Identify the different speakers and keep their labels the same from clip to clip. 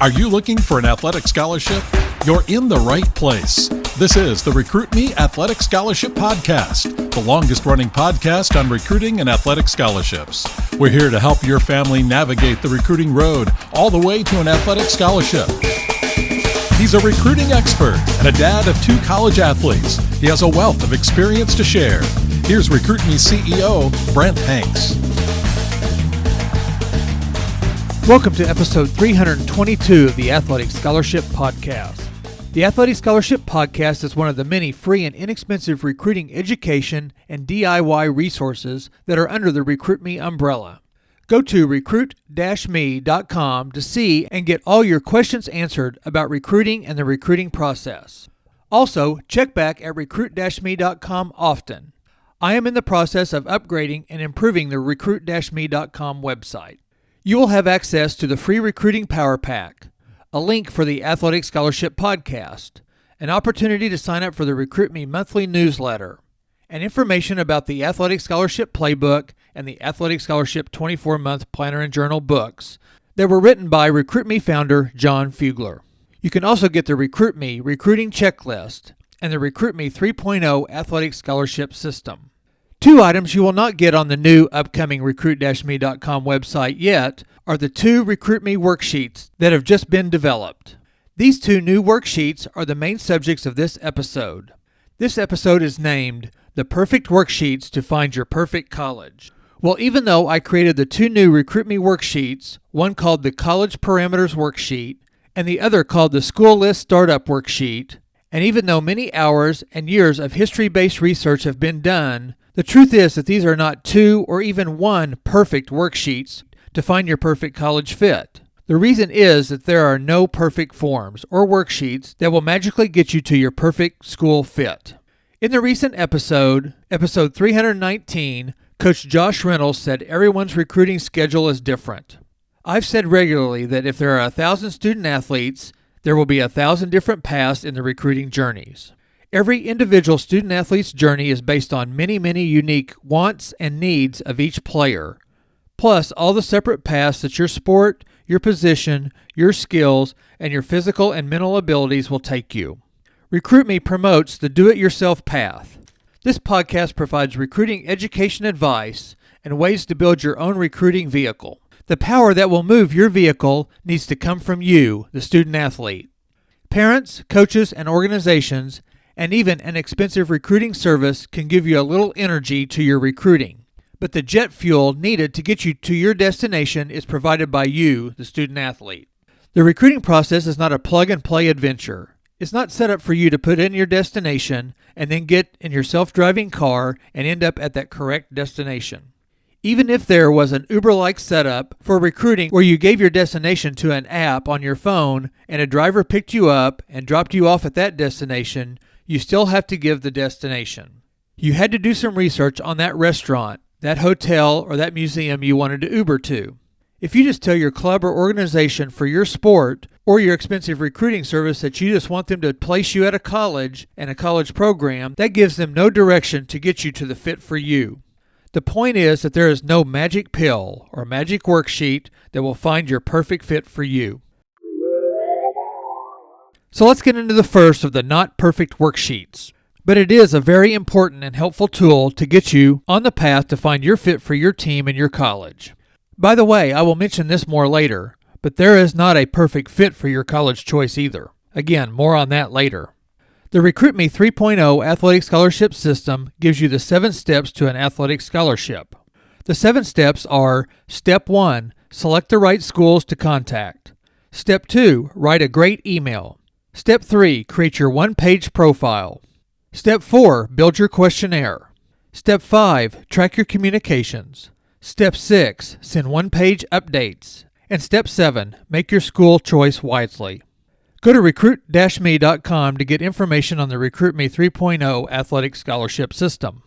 Speaker 1: Are you looking for an athletic scholarship? You're in the right place. This is the Recruit Me Athletic Scholarship Podcast, the longest-running podcast on recruiting and athletic scholarships. We're here to help your family navigate the recruiting road all the way to an athletic scholarship. He's a recruiting expert and a dad of 2 college athletes. He has a wealth of experience to share. Here's Recruit Me CEO, Brent Hanks.
Speaker 2: Welcome to episode 322 of the Athletic Scholarship Podcast. The Athletic Scholarship Podcast is one of the many free and inexpensive recruiting education and DIY resources that are under the Recruit Me umbrella. Go to recruit-me.com to see and get all your questions answered about recruiting and the recruiting process. Also, check back at recruit-me.com often. I am in the process of upgrading and improving the recruit-me.com website. You will have access to the free Recruiting Power Pack, a link for the Athletic Scholarship Podcast, an opportunity to sign up for the Recruit Me monthly newsletter, and information about the Athletic Scholarship Playbook and the Athletic Scholarship 24-month Planner and Journal books that were written by Recruit Me founder John Fugler. You can also get the Recruit Me Recruiting Checklist and the Recruit Me 3.0 Athletic Scholarship System. 2 items you will not get on the new upcoming recruit-me.com website yet are the 2 Recruit Me worksheets that have just been developed. These 2 new worksheets are the main subjects of this episode. This episode is named The Perfect Worksheets to Find Your Perfect College. Well, even though I created the 2 new Recruit Me worksheets, one called the College Parameters Worksheet and the other called the School List Startup Worksheet, and even though many hours and years of history-based research have been done, the truth is that these are not 2 or even 1 perfect worksheets to find your perfect college fit. The reason is that there are no perfect forms or worksheets that will magically get you to your perfect school fit. In the recent episode 319, Coach Josh Reynolds said everyone's recruiting schedule is different. I've said regularly that if there are 1,000 student athletes, there will be 1,000 different paths in the recruiting journeys. Every individual student-athlete's journey is based on many unique wants and needs of each player, plus all the separate paths that your sport, your position, your skills, and your physical and mental abilities will take you. Recruit Me promotes the do-it-yourself path. This podcast provides recruiting education advice and ways to build your own recruiting vehicle. The power that will move your vehicle needs to come from you, the student-athlete. Parents, coaches, and organizations and even an expensive recruiting service can give you a little energy to your recruiting. But the jet fuel needed to get you to your destination is provided by you, the student-athlete. The recruiting process is not a plug-and-play adventure. It's not set up for you to put in your destination and then get in your self-driving car and end up at that correct destination. Even if there was an Uber-like setup for recruiting where you gave your destination to an app on your phone and a driver picked you up and dropped you off at that destination, you still have to give the destination. You had to do some research on that restaurant, that hotel, or that museum you wanted to Uber to. If you just tell your club or organization for your sport or your expensive recruiting service that you just want them to place you at a college and a college program, that gives them no direction to get you to the fit for you. The point is that there is no magic pill or magic worksheet that will find your perfect fit for you. So let's get into the first of the not perfect worksheets. But it is a very important and helpful tool to get you on the path to find your fit for your team and your college. By the way, I will mention this more later, but there is not a perfect fit for your college choice either. Again, more on that later. The Recruit Me 3.0 Athletic Scholarship System gives you the 7 steps to an athletic scholarship. The 7 steps are: Step 1, select the right schools to contact. Step 2, write a great email. Step 3, create your 1-page profile. Step 4, build your questionnaire. Step 5, track your communications. Step 6, send 1-page updates. And Step 7, make your school choice wisely. Go to recruit-me.com to get information on the Recruit Me 3.0 Athletic Scholarship System.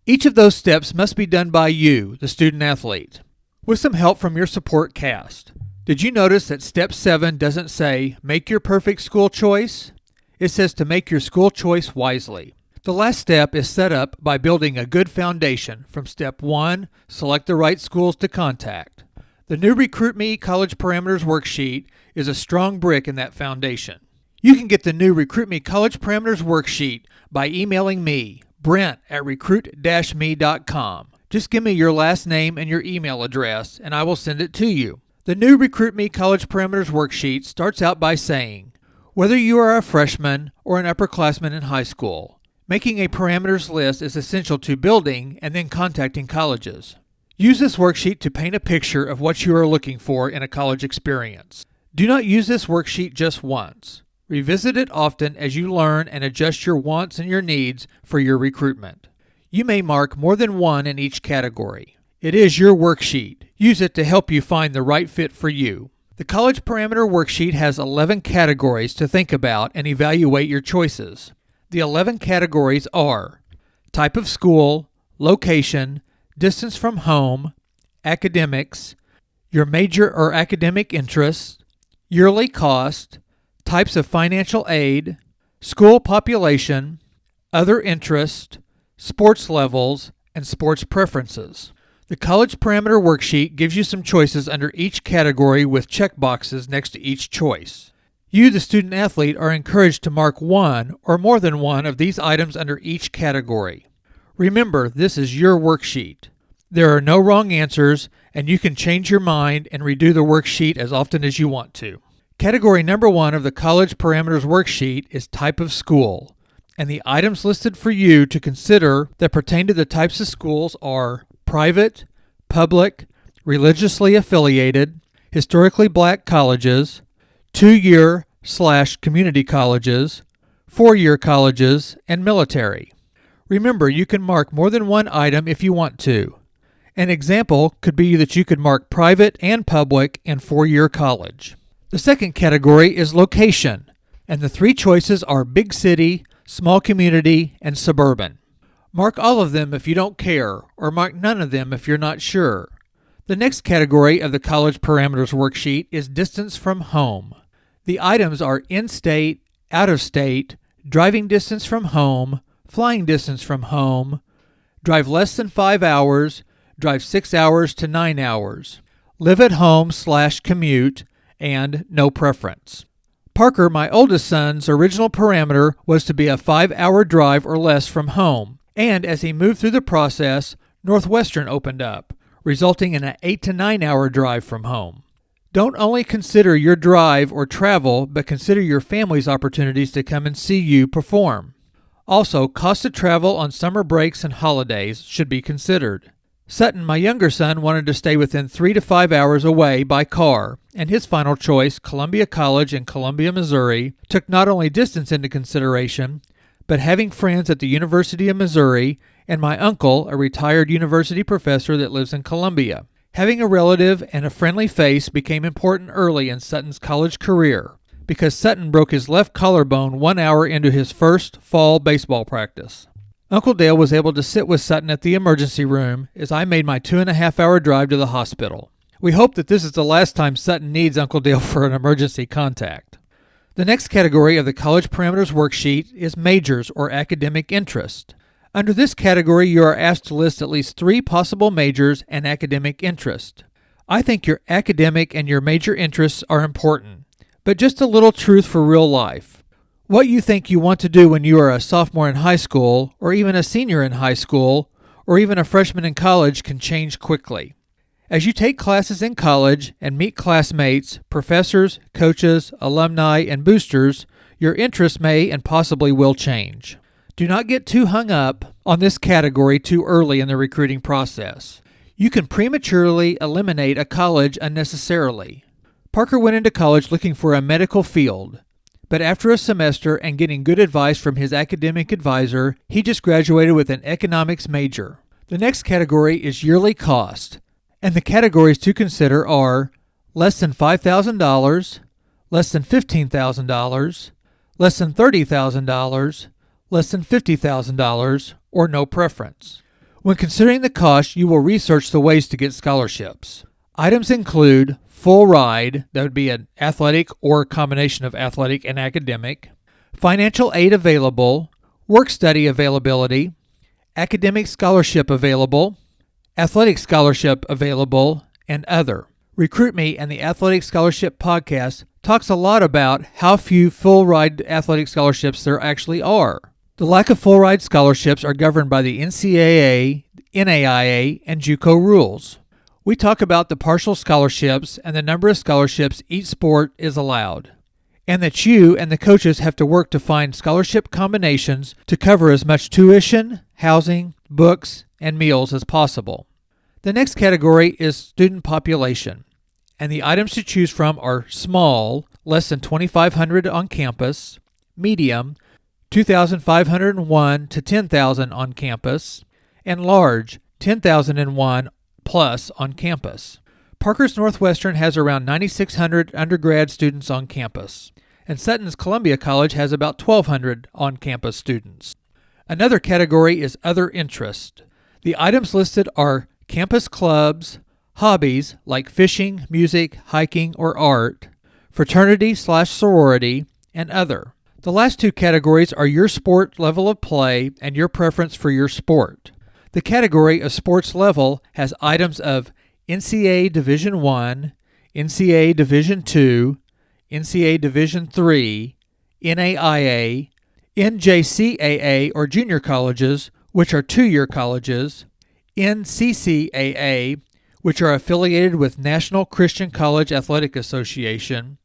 Speaker 2: Each of those steps must be done by you, the student-athlete, with some help from your support cast. Did you notice that Step 7 doesn't say, make your perfect school choice? It says to make your school choice wisely. The last step is set up by building a good foundation from Step 1, select the right schools to contact. The new Recruit Me College Parameters Worksheet is a strong brick in that foundation. You can get the new Recruit Me College Parameters Worksheet by emailing me, Brent, at recruit-me.com. Just give me your last name and your email address, and I will send it to you. The new Recruit Me College Parameters Worksheet starts out by saying, whether you are a freshman or an upperclassman in high school, making a parameters list is essential to building and then contacting colleges. Use this worksheet to paint a picture of what you are looking for in a college experience. Do not use this worksheet just once. Revisit it often as you learn and adjust your wants and your needs for your recruitment. You may mark more than one in each category. It is your worksheet. Use it to help you find the right fit for you. The College Parameter Worksheet has 11 categories to think about and evaluate your choices. The 11 categories are type of school, location, distance from home, academics, your major or academic interests, yearly cost, types of financial aid, school population, other interest, sports levels, and sports preferences. The College Parameter Worksheet gives you some choices under each category with checkboxes next to each choice. You, the student athlete, are encouraged to mark one or more than one of these items under each category. Remember, this is your worksheet. There are no wrong answers, and you can change your mind and redo the worksheet as often as you want to. Category number 1 of the College Parameters Worksheet is type of school, and the items listed for you to consider that pertain to the types of schools are private, public, religiously affiliated, historically black colleges, 2-year/community colleges, 4-year colleges, and military. Remember, you can mark more than one item if you want to. An example could be that you could mark private and public in 4-year college. The second category is location, and the 3 choices are big city, small community, and suburban. Mark all of them if you don't care, or mark none of them if you're not sure. The next category of the College Parameters Worksheet is distance from home. The items are in-state, out-of-state, driving distance from home, flying distance from home, drive less than 5 hours, drive 6 hours to 9 hours, live at home/commute, and no preference. Parker, my oldest son's original parameter was to be a 5-hour drive or less from home, and as he moved through the process, Northwestern opened up, resulting in an 8 to 9 hour drive from home. Don't only consider your drive or travel, but consider your family's opportunities to come and see you perform. Also, cost of travel on summer breaks and holidays should be considered. Sutton, my younger son, wanted to stay within 3 to 5 hours away by car, and his final choice, Columbia College in Columbia, Missouri, took not only distance into consideration, but having friends at the University of Missouri and my uncle, a retired university professor that lives in Columbia. Having a relative and a friendly face became important early in Sutton's college career because Sutton broke his left collarbone 1 hour into his first fall baseball practice. Uncle Dale was able to sit with Sutton at the emergency room as I made my 2.5-hour drive to the hospital. We hope that this is the last time Sutton needs Uncle Dale for an emergency contact. The next category of the College Parameters Worksheet is majors or academic interest. Under this category, you are asked to list at least 3 possible majors and academic interest. I think your academic and your major interests are important, but just a little truth for real life. What you think you want to do when you are a sophomore in high school, or even a senior in high school, or even a freshman in college can change quickly. As you take classes in college and meet classmates, professors, coaches, alumni, and boosters, your interests may and possibly will change. Do not get too hung up on this category too early in the recruiting process. You can prematurely eliminate a college unnecessarily. Parker went into college looking for a medical field, but after a semester and getting good advice from his academic advisor, he just graduated with an economics major. The next category is yearly cost, and the categories to consider are less than $5,000, less than $15,000, less than $30,000, less than $50,000, or no preference. When considering the cost, you will research the ways to get scholarships. Items include full ride, that would be an athletic or a combination of athletic and academic, financial aid available, work study availability, academic scholarship available, athletic scholarship available, and other. Recruit Me and the Athletic Scholarship Podcast talks a lot about how few full-ride athletic scholarships there actually are. The lack of full-ride scholarships are governed by the NCAA, NAIA, and JUCO rules. We talk about the partial scholarships and the number of scholarships each sport is allowed, and that you and the coaches have to work to find scholarship combinations to cover as much tuition, housing, books, and meals as possible. The next category is student population, and the items to choose from are small, less than 2,500 on campus, medium, 2,501 to 10,000 on campus, and large, 10,001 plus on campus. Parker's Northwestern has around 9,600 undergrad students on campus, and Sutton's Columbia College has about 1,200 on-campus students. Another category is other interest. The items listed are campus clubs, hobbies like fishing, music, hiking, or art, fraternity/sorority, and other. The last two categories are your sport level of play and your preference for your sport. The category of sports level has items of NCAA Division I, NCAA Division II, NCAA Division III, NAIA, NJCAA or junior colleges, which are two-year colleges, NCCAA, which are affiliated with National Christian College Athletic Association,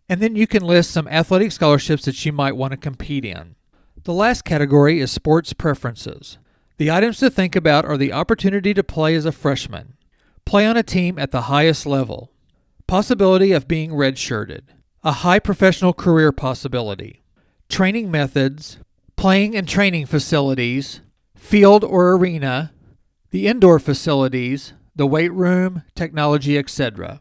Speaker 2: and then you can list some athletic scholarships that you might want to compete in. The last category is sports preferences. The items to think about are the opportunity to play as a freshman, play on a team at the highest level, possibility of being redshirted, a high professional career possibility, training methods, playing and training facilities, field or arena, the indoor facilities, the weight room, technology, etc.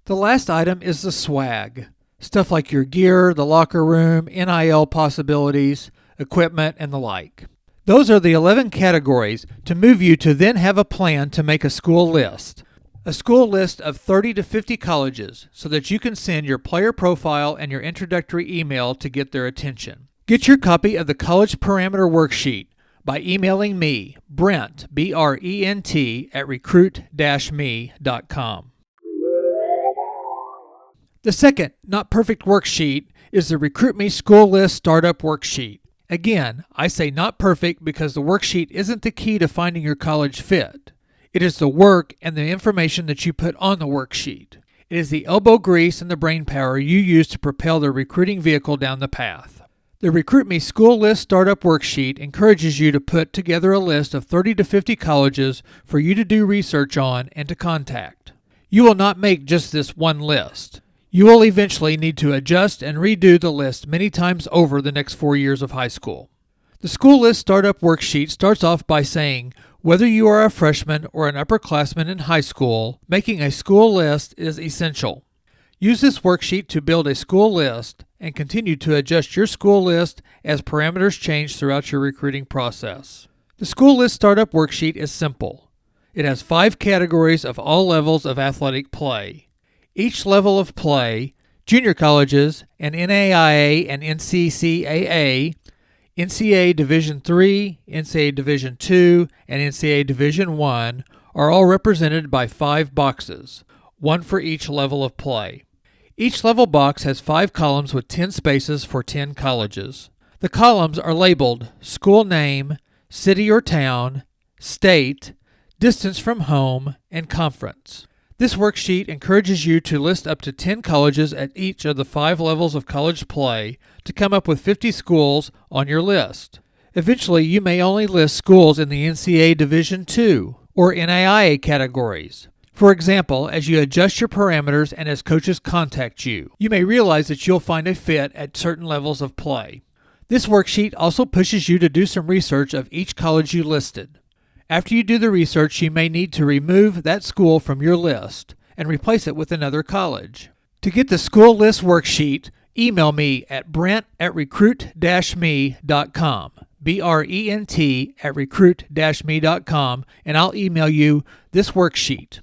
Speaker 2: The last item is the swag. Stuff like your gear, the locker room, NIL possibilities, equipment, and the like. Those are the 11 categories to move you to then have a plan to make a school list. A school list of 30 to 50 colleges so that you can send your player profile and your introductory email to get their attention. Get your copy of the College Parameter Worksheet by emailing me, Brent, B-R-E-N-T, at recruit-me.com. The second not perfect worksheet is the Recruit Me School List Startup Worksheet. Again, I say not perfect because the worksheet isn't the key to finding your college fit. It is the work and the information that you put on the worksheet. It is the elbow grease and the brain power you use to propel the recruiting vehicle down the path. The Recruit Me School List Startup Worksheet encourages you to put together a list of 30 to 50 colleges for you to do research on and to contact. You will not make just this one list. You will eventually need to adjust and redo the list many times over the next 4 years of high school. The School List Startup Worksheet starts off by saying, whether you are a freshman or an upperclassman in high school, making a school list is essential. Use this worksheet to build a school list and continue to adjust your school list as parameters change throughout your recruiting process. The School List Startup Worksheet is simple. It has 5 categories of all levels of athletic play. Each level of play, junior colleges and NAIA and NCCAA, NCAA Division III, NCAA Division II, and NCAA Division I are all represented by 5 boxes, one for each level of play. Each level box has 5 columns with 10 spaces for 10 colleges. The columns are labeled school name, city or town, state, distance from home, and conference. This worksheet encourages you to list up to 10 colleges at each of the 5 levels of college play to come up with 50 schools on your list. Eventually, you may only list schools in the NCAA Division II or NAIA categories. For example, as you adjust your parameters and as coaches contact you, you may realize that you'll find a fit at certain levels of play. This worksheet also pushes you to do some research of each college you listed. After you do the research, you may need to remove that school from your list and replace it with another college. To get the school list worksheet, email me at brent@recruit-me.com, BRENT@recruit-me.com, and I'll email you this worksheet.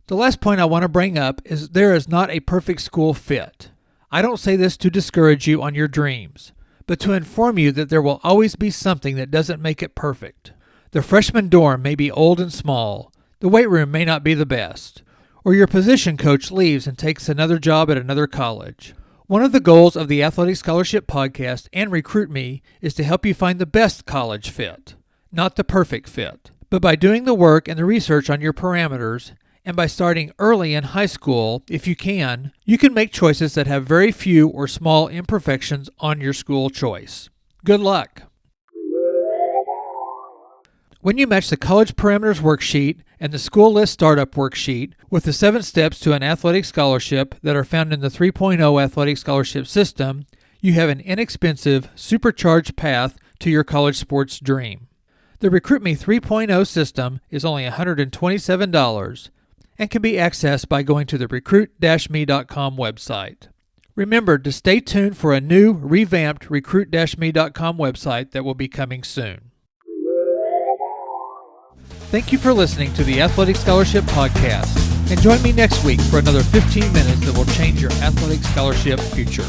Speaker 2: The last point I want to bring up is there is not a perfect school fit. I don't say this to discourage you on your dreams, but to inform you that there will always be something that doesn't make it perfect. The freshman dorm may be old and small, the weight room may not be the best, or your position coach leaves and takes another job at another college, One of the goals of the Athletic Scholarship Podcast and Recruit Me is to help you find the best college fit, not the perfect fit. But by doing the work and the research on your parameters, and by starting early in high school, if you can make choices that have very few or small imperfections on your school choice. Good luck! When you match the College Parameters Worksheet and the School List Startup Worksheet with the 7 steps to an athletic scholarship that are found in the 3.0 Athletic Scholarship System, you have an inexpensive, supercharged path to your college sports dream. The Recruit Me 3.0 system is only $127 and can be accessed by going to the recruit-me.com website. Remember to stay tuned for a new, revamped recruit-me.com website that will be coming soon. Thank you for listening to the Athletic Scholarship Podcast, and join me next week for another 15 minutes that will change your athletic scholarship future.